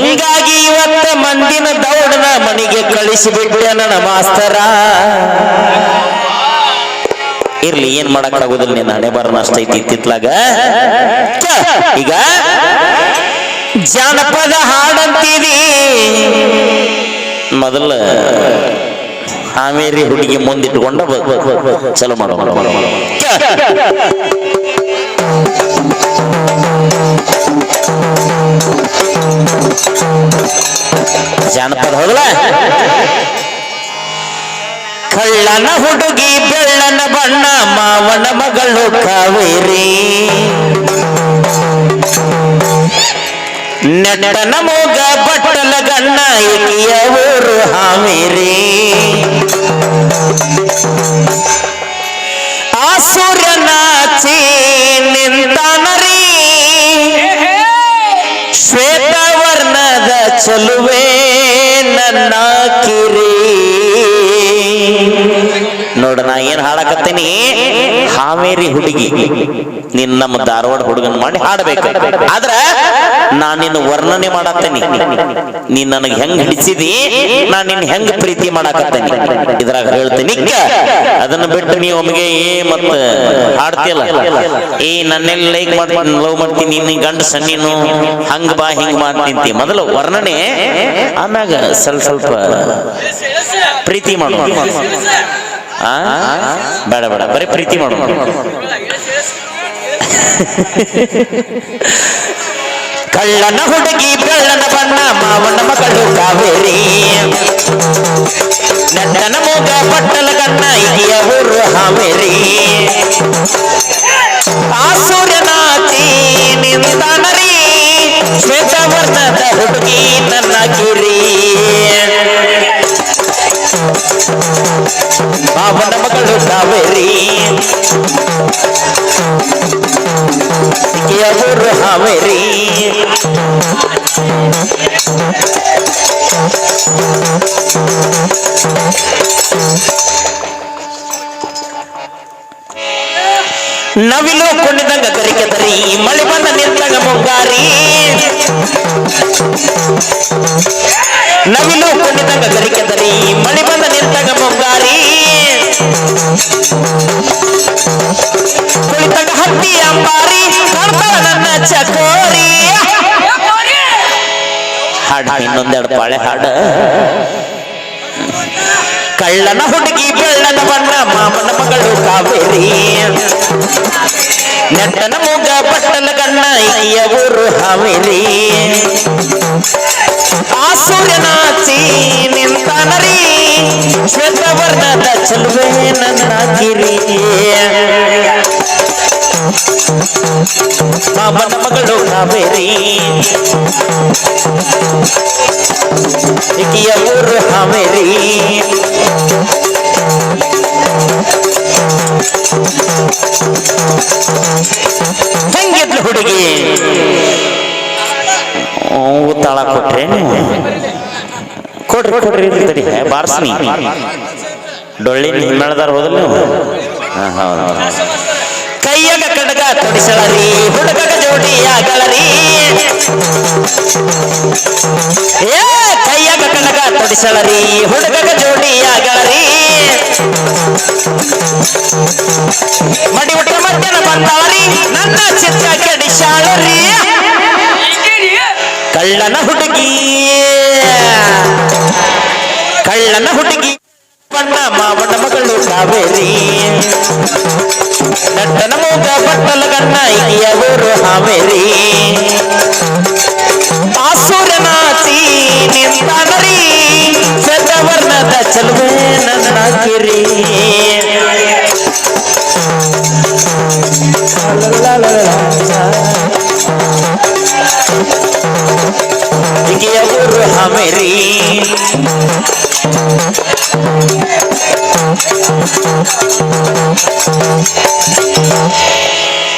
ಹಿಂಗಾಗಿ ಇವತ್ತ ಮಂದಿನ ದೌಡನ ಮನೆಗೆ ಕಳಿಸಿಬಿಟ್ಟೆ ನನ್ನ ಮಾಸ್ತರ. ಇರ್ಲಿ, ಏನ್ ಮಾಡಕ್ ಆಗುದಿಲ್ಲ, ನೀನ್ ಹಣೆ ಬರನ ಅಷ್ಟೈತಿ ಇತ್ತಿತ್ಲಾಗ. ಈಗ ಜಾನಪದ ಹಾಡಂತೀವಿ, ಮೊದಲ ಹಾವೇರಿ ಹುಡುಗಿ ಮುಂದಿಟ್ಟುಕೊಂಡ ಚಲೋ ಮಾಡೋ. ಜಾನಪದ ಹೋಗಲ್ಲ. ಕಳ್ಳನ ಹುಡುಗಿ ಬೆಳ್ಳನ ಬಣ್ಣ ಮಾವನ ಮಗಳು ಕಾವೇರಿ, ನೆಟ್ಟನ ಮೂಗ ಬಟ್ಟಲ ಗಣ್ಣ ಇಕಿಯ ಊರು ಹಾವೇರಿ. ಆ ಸೂರ್ಯನಾಚಿ ನಿಂತಾನರಿ, ಶ್ವೇತವರ್ಣದ ಚಲುವೆ ನನ್ನ ಕಿರಿ. ನೋಡ, ನಾ ಏನ್ ಹಾಡಕತ್ತೀನಿ, ಹಾವೇರಿ ಹುಡುಗಿ ನಿನ್ನ ನಮ್ಮ ಧಾರವಾಡ ಹುಡುಗನ್ ಮಾಡಿ ಹಾಡಬೇಕು. ಆದ್ರ ನಾನ್ ನಿನ್ನ ವರ್ಣನೆ ಮಾಡತ್ತೇನಿ, ನೀನ್ ನನಗೆ ಹೆಂಗ್ ಹಿಡಿಸಿದಿ, ನಾನ್ ನಿನ್ ಹೆಂಗ್ ಪ್ರೀತಿ ಮಾಡಾಕತ್ತೇನಿ ಇದ್ರಾಗ ಹೇಳ್ತೇನಿ. ಅದನ್ನ ಬಿಟ್ಟು ನೀವು ಒಮ್ಮೆಗೆ ಮತ್ತ ಹಾಡ್ತಿಯಲ್ಲ, ನನ್ನೆಲ್ಲ ಲೈಕ್ ಮಾಡ್ತೀನಿ, ಲವ್ ಮಾಡ್ತೀನಿ, ನಿನ್ನ ಗಂಡ ಸಣ್ಣಿನು ಹಂಗ ಬಾ ಹಿಂಗ್ ಮಾಡ್ತಿಂತಿ. ಮೊದಲು ವರ್ಣನೆ, ಆಮ್ಯಾಗ ಸ್ವಲ್ಪ ಪ್ರೀತಿ ಮಾಡು. ಬೇಡ ಬೇಡ, ಬರೀ ಪ್ರೀತಿ ಮಾಡು. ಕಳ್ಳನ ಹುಡುಗಿ ಬೆಳ್ಳನ ಬಣ್ಣ ಮಾವನ ಮಗಳು ಕಾವೇರಿ, ನೆಟ್ಟನ ಮೂಗ ಬಟ್ಟಲ ಗಣ್ಣ ಇಕಿಯ ಊರು ಹಾವೇರಿ. ಆ ಸೂರ್ಯನಾಚಿ ನಿಂತಾನರಿ, ಶ್ವೇತವರ್ಣದ ಹುಡುಗಿ ನನ್ನ ಕಿರಿ. ಮಾವನ ಮಗಳು ಕಾವೇರಿ, ಇಕಿಯ ಊರು ಹಾವೇರಿ. ನವಿಲು ಕುಣಿದಂಗ ಕರಿಕತರಿ, ಮಳೆ ಬಂದ ನಿಂತಾಗ ಮುಂಗಾರಿ. ನವಿಲು ಕುಣಿದಂಗ ಕರಿಕತರಿ, ಮಳೆ ಬಂದ ನಿಂತಾಗ ಮುಂಗಾರಿ. ಕುಳಿತಾಗ ಹತ್ತಿ ಅಂಬಾರಿ, ಕಾಣ್ತಾಳ ನನ್ನ ಚಕೋರಿ. ಹಾಡ ಇನ್ನೊಂದೆರಡು ಪಾಳೆ ಹಾಡ. ಕಳ್ಳನ ಹುಡುಗಿ ಬೆಳ್ಳನ ಬಣ್ಣ ಮಾಮನ ಮಗಳು ಕಾವೇರಿ, ನೆಟ್ಟನ ಮೂಗ ಬಟ್ಟಲ ಗಣ್ಣ ಇಕಿಯ ಊರು ಹಾವೇರಿ. ಆ ಸೂರ್ಯನಾಚಿ ನಿಂತಾನರಿ, ಶ್ವೇತವರ್ಣದ ಚಲುವೆ ನನ್ನ ಕಿರಿ. ಮಾಮನ ಮಗಳು ಕಾವೇರಿ, ಇಕಿಯ ಊರು ಹಾವೇರಿ. ಹೆಂಗಿದ್ಲು ಹುಡುಗಿ, ತಾಳ ಕೊಟ್ರೆ ಕೊಡ್ರಿ ಕೊಡ್ರಿ ತಡಿ ಬಾರ್ಸ್ನಿ. ಡೊಳ್ಳಿ ಹಿಮ್ಮೇಳದಾರ ಹೋದಲ್ಲ ನೀವು. ಕೈಯಾಗ ಕಡಗ ತೊಡಿಸಳರಿ, ಹುಡುಗಗ ಜೋಡಿಯಾಗಳರಿ. ಕೈಯಾಗ ಕಡಗ ತೊಡಿಸಳರಿ, ಹುಡುಗಗ ಜೋಡಿಯಾಗಳರಿ. ಮಡಿ ಊಟ ಮಧ್ಯಾಹ್ನ ಬಂದಾಳರಿ, ನನ್ನ ಚಿತ್ರ ಕೆಡಿಸಾಳರಿ. ಕಳ್ಳನ ಹುಡುಗಿ, ಕಳ್ಳನ ಹುಡುಗಿ ಬಣ್ಣ ಮಾವನ ಮಗಳು ಕಾವೇರಿ, ನಟ್ಟನ ಮೂಗ ಬಟ್ಟಲ ಗಣ್ಣ ಇಕಿಯ ಊರು ಹಾವೇರಿ. ಆ ಸೂರ್ಯನಾಚಿ ನಿಂತಾನರಿ, ಶ್ವೇತವರ್ಣದ ಚಲುವೆ ನನ್ನ ಕಿರಿ. ಇಕಿಯ ಊರು ಹಾವೇರಿ.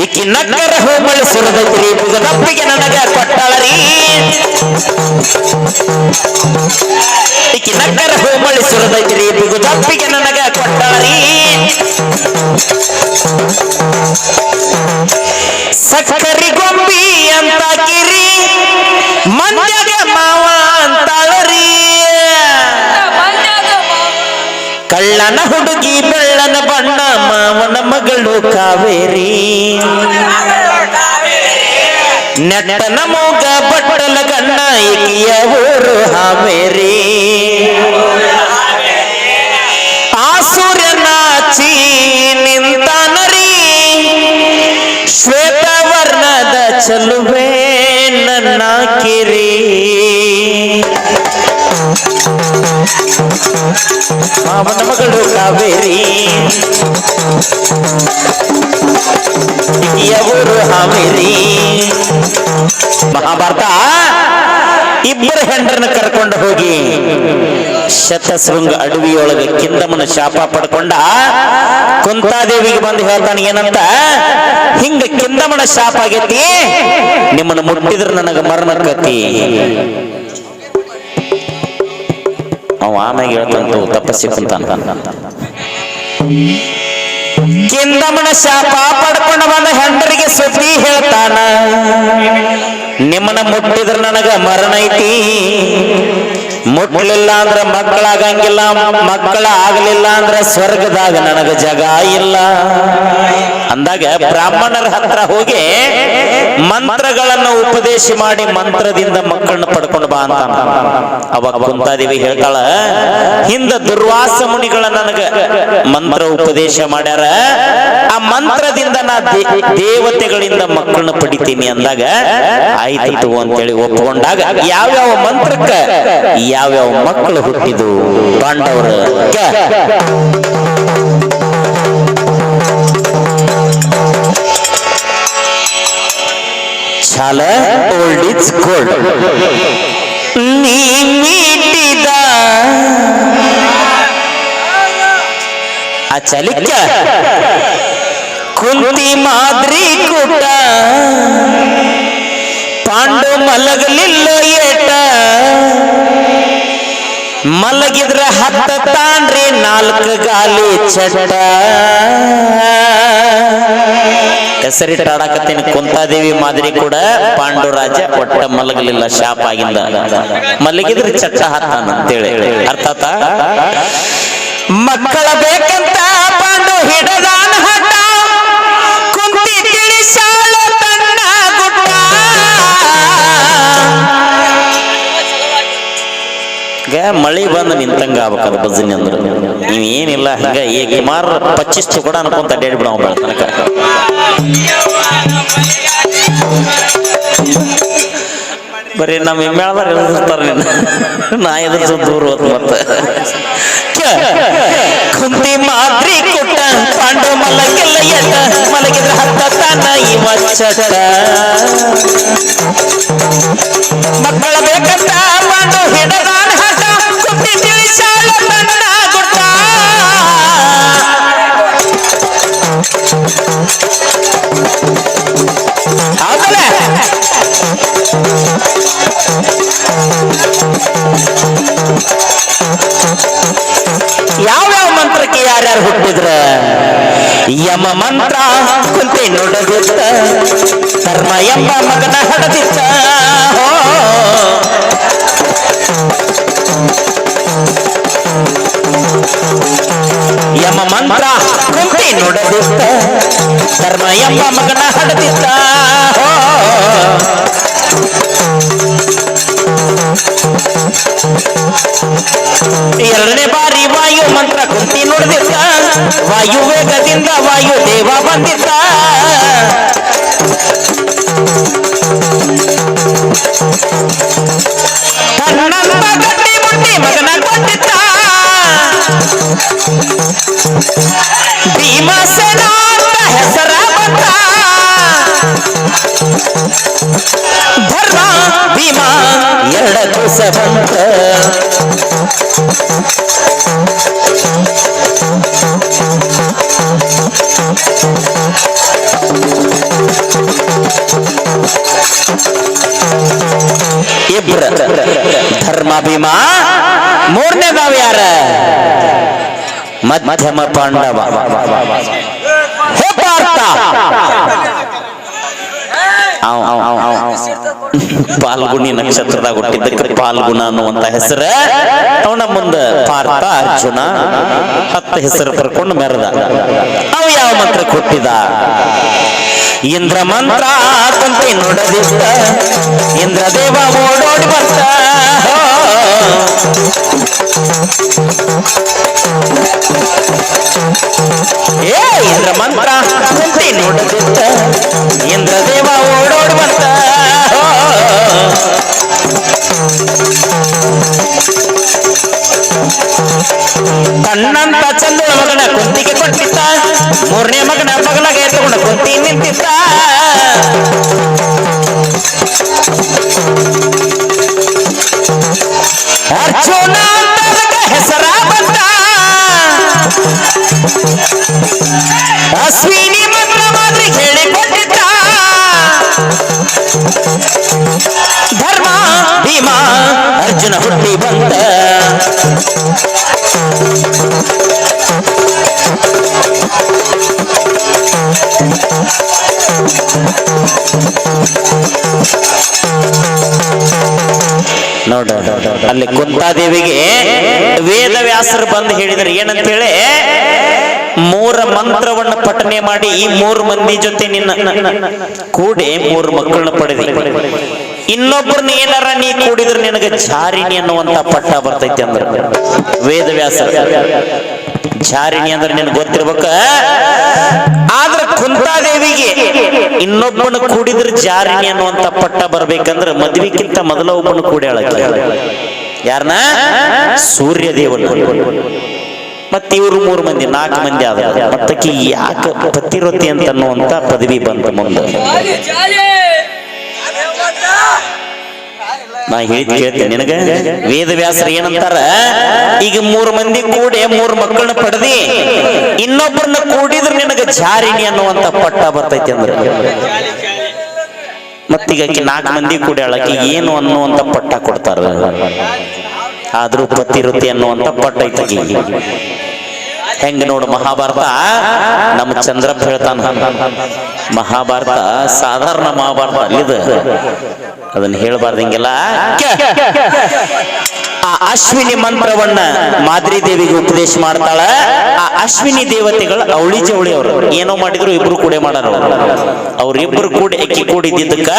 ಈಕಿ ನಕ್ಕರ ಹೋಬಳಿ ಸುರದೈತ್ರಿ, ಮುಗದಪ್ಪಿಗೆ ನನಗ ಕೊಟ್ಟಾಳರಿ. ಈಕಿ ನಕ್ಕರ ಹೋಬಳಿ ಸುರದೈತ್ರಿ, ಮುಗದಪ್ಪಿಗೆ ನನಗ ಕೊಟ್ಟಾಳರಿ. ಸಕ್ಕರಿ ಗೊಂಬಿ ಅಂತ ಕಿರಿ, ಮಂದ್ಯಾಗ ಕಳ್ಳನ ಹುಡುಗಿ ಬೆಳ್ಳನ ಬಣ್ಣ ಮಾವನ ಮಗಳು ಕಾವೇರಿ ನೆಟ್ಟನ ಮೂಗ ಬಟ್ಟಲ ಗಣ್ಣ ಈಕೆಯ ಊರು ಹಾವೇರಿ ಆ ಸೂರ್ಯನಾಚಿ ನಿಂತಾನರಿ ಶ್ವೇತವರ್ಣದ ಚಲುವೆ ನನ್ನ ಕಿರಿ ಮಾವನ ಮಗಳು ಕಾವೇರಿ ಊರು ಹಾವೇರಿ ಮಹಾಭಾರತ ಇಬ್ಬರು ಹೆಂಡ್ರನ್ನ ಕರ್ಕೊಂಡು ಹೋಗಿ ಶತಶೃಂಗ ಅಡವಿಯೊಳಗೆ ಕಿಂದಮ್ಮನ ಶಾಪ ಪಡ್ಕೊಂಡ ಕುಂತಾದೇವಿಗೆ ಬಂದು ಹೇಳ್ತಾನೆ ಏನಂತ ಹಿಂಗ ಕಿಂದಮ್ಮನ ಶಾಪ ಆಗೈತಿ ನಿಮ್ಮನ್ನು ಮುಟ್ಟಿದ್ರೆ ನನಗ ಮರಣಕ್ಕತಿ ಅವ ಆಮ್ಯಾಗ ಹೇಳ್ತಂತು ತಪಸ್ಸಿ ಕುಂತಾನ ಕಿಂದಮ್ಮನ ಶಾಪ ಪಡ್ಕೊಂಡು ಬಂದ ಹೆಂಡರಿಗೆ ಸುದ್ದಿ ಹೇಳ್ತಾನ ನಿಮ್ಮನ್ನ ಮುಟ್ಟಿದ್ರೆ ನನಗ ಮರಣ ಐತಿ ಮುಟ್ಲಿಲ್ಲ ಅಂದ್ರ ಮಕ್ಕಳಾಗಂಗಿಲ್ಲ ಮಕ್ಕಳ ಆಗ್ಲಿಲ್ಲ ಅಂದ್ರ ಸ್ವರ್ಗದಾಗ ನನಗ ಜಗ ಇಲ್ಲ ಅಂದಾಗ ಬ್ರಾಹ್ಮಣರ ಹತ್ರ ಹೋಗಿ ಮಂತ್ರಗಳನ್ನ ಉಪದೇಶ ಮಾಡಿ ಮಂತ್ರದಿಂದ ಮಕ್ಕಳನ್ನ ಪಡ್ಕೊಂಡು ಬಾ ಅಂತ ಅವಾಗ ಕುಂತಾದೇವಿ ಹೇಳ್ತಾಳ ಹಿಂದ ದುರ್ವಾಸ ಮುನಿಗಳ ನನಗ ಮಂತ್ರ ಉಪದೇಶ ಮಾಡ್ಯಾರ ಆ ಮಂತ್ರದಿಂದ ನಾ ದೇವತೆಗಳಿಂದ ಮಕ್ಕಳನ್ನ ಪಡಿತೀನಿ ಅಂದಾಗ ಆಯ್ತು ಅಂತೇಳಿ ಒಪ್ಪಿಕೊಂಡಾಗ ಯಾವ್ಯಾವ ಮಂತ್ರಕ್ಕ ಯಾವ್ಯಾವ ಮಕ್ಕಳು ಹುಟ್ಟಿದು ಪಾಂಡವರ ಛಾಲ ಓಲ್ಡ್ ಇಸ್ ಗೋಲ್ಡ್ ನೀ ಮೀಟಿದ ಆ ಚಲಿಕ ಕುಂತಿ ಮಾದ್ರಿ ಕೂಟ ಪಾಂಡು ಮಲಗಲಿಲ್ಲ ಏಟ ಮಲಗಿದ್ರ ಹತ್ತ ತಾಂಡ್ರಿ ನಾಲ್ಕು ಗಾಲಿ ಚಟ ಹೆಸರಿಟ್ಟಾಡಕತ್ತೀನಿ ಕುಂತಾದೇವಿ ಮಾದರಿ ಕೂಡ ಪಾಂಡುರಾಜ ಒಟ್ಟ ಮಲಗಲಿಲ್ಲ ಶಾಪ ಆಗಿಂದ ಮಲಗಿದ್ರೆ ಚಟ್ಟ ಹತ್ತಾನ ಅಂತೇಳಿ ಅರ್ಥಾತ ಮಕ್ಕಳ ಬೇಕಂತ ಪಾಂಡು ಹಿಡದಾನ ಹಠ ಕುಂತಿ ತಿಳಿಸಾಳ ತನ್ನ ಗುಟ್ಟ ಮಳಿ ಬಂದು ನಿಂತಂಗ ಆಗ್ಬೇಕದ ಬಜ್ಜಿನಿ ಅಂದ್ರ ನೀವ್ ಏನಿಲ್ಲ ಹಂಗ ಈಗ ಸುಮಾರು 25 ಕೂಡ ಅನ್ಕೊಂತ ಅಡ್ಡಾಡಿ ಬಿಡ ಬೆಳತನಕ ಬರೀ ನಮ್ಮ ಮೇಳದಾರ ಎದುರಿಸ್ತಾರ ನಾ ಎದುರಿಸೋ ದೂರ ಹೋದ್ ಮತ್ತ ಕುಂತಿ ಮಾದ್ರಿ ಕುಟ್ಟ ಪಾಂಡು ಮಲಗಿಲ್ಲ ಎಟ್ಟ ಮಲಗಿದ್ರ ಹತ್ತ ತಾನ ಇವ ಚಟ ಮಕ್ಕಳ ಬೇಕಂತ ಪಾಂಡು ಹಿಡದಾನ ಹಠ ಕುಂತಿ ತಿಳಿಸಾಳ ತನ್ನ ಗುಟ್ಟ ಹೌದಲ್ಲ ಯಾವ್ಯಾವ ಮಂತ್ರಕ್ಕೆ ಯಾರ್ಯಾರು ಹುಟ್ಟಿದ್ರ ಯಮ ಮಂತ್ರ ಕುಂತಿ ನುಡಗುತ್ತ ಧರ್ಮ ಎಂಬ ಮಗನ ಹಡದಿತ್ತ ಯಮ ಮಂತ್ರ ಕುಂತಿ ನುಡಗುತ್ತ ಧರ್ಮ ಎಂಬ ಮಗನ ಹಡದಿತ್ತ ಎರಡನೇ ಬಾರಿ ವಾಯು ಮಂತ್ರ ಕುಂತಿ ನುಡಿದಿದ್ದ ವಾಯು ವೇಗದಿಂದ ವಾಯು ದೇವ ಬಂದಿದ್ದ ತನ್ನಂತ ಗಟ್ಟಿ ಮುಟ್ಟಿ ಮಗನ ಕೊಟ್ಟಿದ್ದ ಭೀಮಸೇನ ಅಂತ ಹೆಸರ ಬಂದ ಧರ್ಮ ಭೀಮ ಎರಡ ದಿವಸ ಬಂತ ಇಬ್ರ ಧರ್ಮ ಭೀಮ ಮೂರನೇದಾವ್ ಯಾರ ಮಧ್ಯಮ ಪಾಂಡವ ಹೇ ಪಾರ್ಥ ಪಾಲ್ಗುಣಿ ನಕ್ಷತ್ರದಾಗ ಹುಟ್ಟಿದ್ದಕ್ಕೆ ಪಾಲ್ಗುಣ ಅನ್ನುವಂತ ಹೆಸರು ಅವನ ಮುಂದ ಪಾರ್ಥ ಅರ್ಜುನ 10 ಹೆಸರು ಬರ್ಕೊಂಡು ಮೆರೆದ. ಅವು ಯಾವ ಮಂತ್ರ ಕೊಟ್ಟಿದ? ಇಂದ್ರ ಮಂತ್ರ ಕುಂತಿ ನೋಡದಿತ್ತ ಇಂದ್ರ ದೇವ ಓಡೋಡಿ ಬಂತ. ಏ ಇಂದ್ರ ಮಂತ್ರ ಕುಂತಿ ನೋಡದಿತ್ತ ಇಂದ್ರ ದೇವ ಓಡೋಡಿ ಬಂತ. ಕಣ್ಣಂತ ಚಂದ್ರ ಮಗನ ಕುಂತಿಗೆ ಕೊಟ್ಟಿದ್ದ, 3ನೇ ಮಗನ ಮಗಲಾಗೆ ತಗೊಂಡ ಕುಂತಿ ನಿಂತಿದ್ದ. ಅರ್ಜುನ ಹೆಸರ ಬಂತ, ಅಶ್ವಿನಿ ಮಂತ್ರ ಮಾತ್ರ ಹೇಳಿ ಕೊಟ್ಟಿದ್ದ. ಧರ್ಮ ಭೀಮ ಅರ್ಜುನ ಹುಟ್ಟಿ ಬಂದ. ನೋಡ ಅಲ್ಲಿ ಕುಂತಾದೇವಿಗೆ ವೇದವ್ಯಾಸರು ಬಂದು ಹೇಳಿದ್ರು ಏನಂತ ಹೇಳಿ, 3 ಮಂತ್ರವನ್ನ ಪಠನೆ ಮಾಡಿ ಈ 3 ಮಂದಿ ಜೊತೆ ನಿನ್ನ ಕೂಡಿ 3 ಮಕ್ಕಳನ್ನ ಪಡೆದಿ. ಇನ್ನೊಬ್ಬರನ್ನ ಏನಾರ ನೀ ಕೂಡಿದ್ರೆ ನಿನಗೆ ಝಾರಿಣಿ ಅನ್ನುವಂತ ಪಟ್ಟ ಬರ್ತೈತಿ ಅಂದ್ರ ವೇದವ್ಯಾಸ. ಝಾರಿಣಿ ಅಂದ್ರೆ ನಿನಗೆ ಗೊತ್ತಿರ್ಬೇಕ. ಆದ್ರೆ ಕುಂತಾದೇವಿಗೆ ಇನ್ನೊಬ್ಬನ ಕೂಡಿದ್ರೆ ಜಾರಿಣಿ ಅನ್ನುವಂತ ಪಟ್ಟ ಬರ್ಬೇಕಂದ್ರೆ ಮದ್ವಿಕ್ಕಿಂತ ಮೊದಲ ಒಬ್ಬನ ಕೂಡ್ಯಾಳ. ಯಾರನ್ನ? ಸೂರ್ಯ ದೇವನ. ಮತ್ತೆ ಇವರು 3 ಮಂದಿ 4 ಮಂದಿ ಆದ. ಮತ್ತಕ್ಕೆ ಯಾಕೆ ಪತಿರೊತ್ತಿ ಅಂತ ಅನ್ನುವಂತ ಪದವಿ ಬಂದ ಮುಂದೆ. ನಾ ಹೇಳ್ತೇನೆ ನಿನಗ, ವೇದವ್ಯಾಸರು ಏನಂತಾರ, ಈಗ 3 ಮಂದಿ ಕೂಡಿ 3 ಮಕ್ಕಳನ್ನ ಪಡೆದಿ ಇನ್ನೊಬ್ಬರನ್ನ ಕೂಡಿದ್ರೆ ನಿನಗ ಝಾರಿಣಿ ಅನ್ನುವಂತ ಪಟ್ಟ ಬರ್ತೈತಿ ಅಂದ್ರೆ. ಮತ್ತೀಗ 4 ಮಂದಿ ಕೂಡ್ಯಾಳಕಿ ಏನು ಅನ್ನುವಂತ ಪಟ್ಟ ಕೊಡ್ತಾರ. ಆದ್ರೂ ಪತಿವೃತ್ತಿ ಅನ್ನುವಂತ ಪಟ್ಟ ಐತಕಿ. ಹೆಂಗ ನೋಡು, ಮಹಾಭಾರತ ನಮ್ಮ ಚಂದ್ರಪ್ಪ ಹೇಳ್ತಾನ, ಮಹಾಭಾರತ ಸಾಧಾರಣ ಮಹಾಭಾರತ ಅಲ್ಲಿದ, ಅದನ್ನ ಹೇಳ್ಬಾರ್ದಂಗೆಲ್ಲ. ಆ ಅಶ್ವಿನಿ ಮಂತ್ರವನ್ನ ಮಾದ್ರಿ ದೇವಿಗೆ ಉಪದೇಶ ಮಾಡ್ತಾಳ. ಆ ಅಶ್ವಿನಿ ದೇವತೆಗಳು ಅವಳಿ ಜವಳಿ ಅವರು ಏನೋ ಮಾಡಿದ್ರು ಇಬ್ರು ಕೂಡೆ ಮಾಡಾರ. ಅವ್ರಿಬ್ರು ಕೂಡಿ ಅಕ್ಕಿ ಕೂಡಿದ್ದಕ್ಕ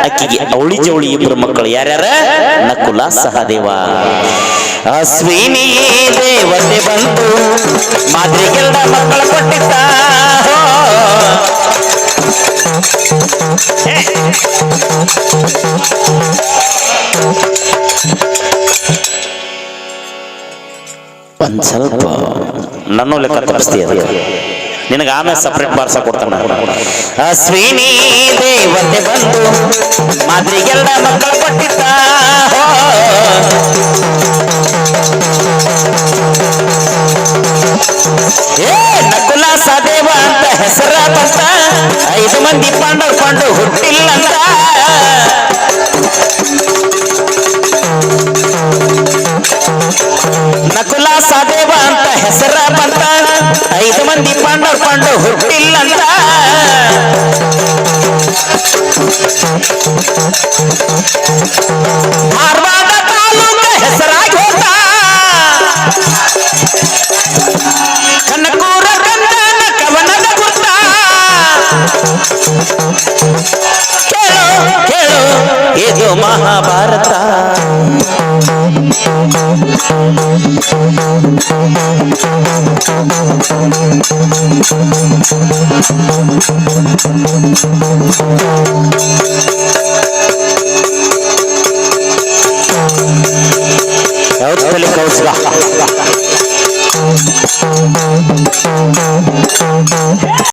ಅಕ್ಕಿಗೆ ಅವಳಿ ಜವಳಿ 2 ಮಕ್ಕಳು. ಯಾರ್ಯಾರ? ನಕುಲ ಸಹದೇವ. ಅಶ್ವಿನಿ ದೇವತೆ ಬಂದು ಮಾದ್ರಿಗೆಲ್ಲ ಮಕ್ಕಳ ಕೊಟ್ಟಿದ್ದ. ಒಂದ್ ಸ್ವಲ್ಪ ನನ್ನ ಲೆಕ್ಕ ತಪ್ಪಿಸ್ತೀಯ, ನಿನಗೆ ಆಮೇಲೆ ಸಪ್ರೇಟ್ ಬಾರ್ಸ ಕೊಡ್ತಾನ. ಅಶ್ವಿನಿ ದೇವತೆ ಬಂದು ಮಾದ್ರಿಗೆಲ್ಲ ಮಕ್ಕಳ ಕೊಟ್ಟಿದ್ದ. ನಕುಲ ಸಹದೇವ ಅಂತ ಹೆಸರ ಬಂತ, 5 ಮಂದಿ ಪಾಂಡು ಹುಟ್ಟಿಲ್ಲಂತ. ನಕುಲ ಸಹದೇವ ಅಂತ ಹೆಸರ ಬಂತ, 5 ಮಂದಿ ಪಾಂಡು ಹುಟ್ಟಿಲ್ಲಂತ. ಧಾರವಾಡ ತಾಲೂಕ ಹೆಸರಾಗಿ ಹೋದ, ಕನಕೂರ ಗಂಡನ ಕವನದ ಗುರ್ತ. ಕೇಳು ಕೇಳು ಇದು ಮಹಾಭಾರತ.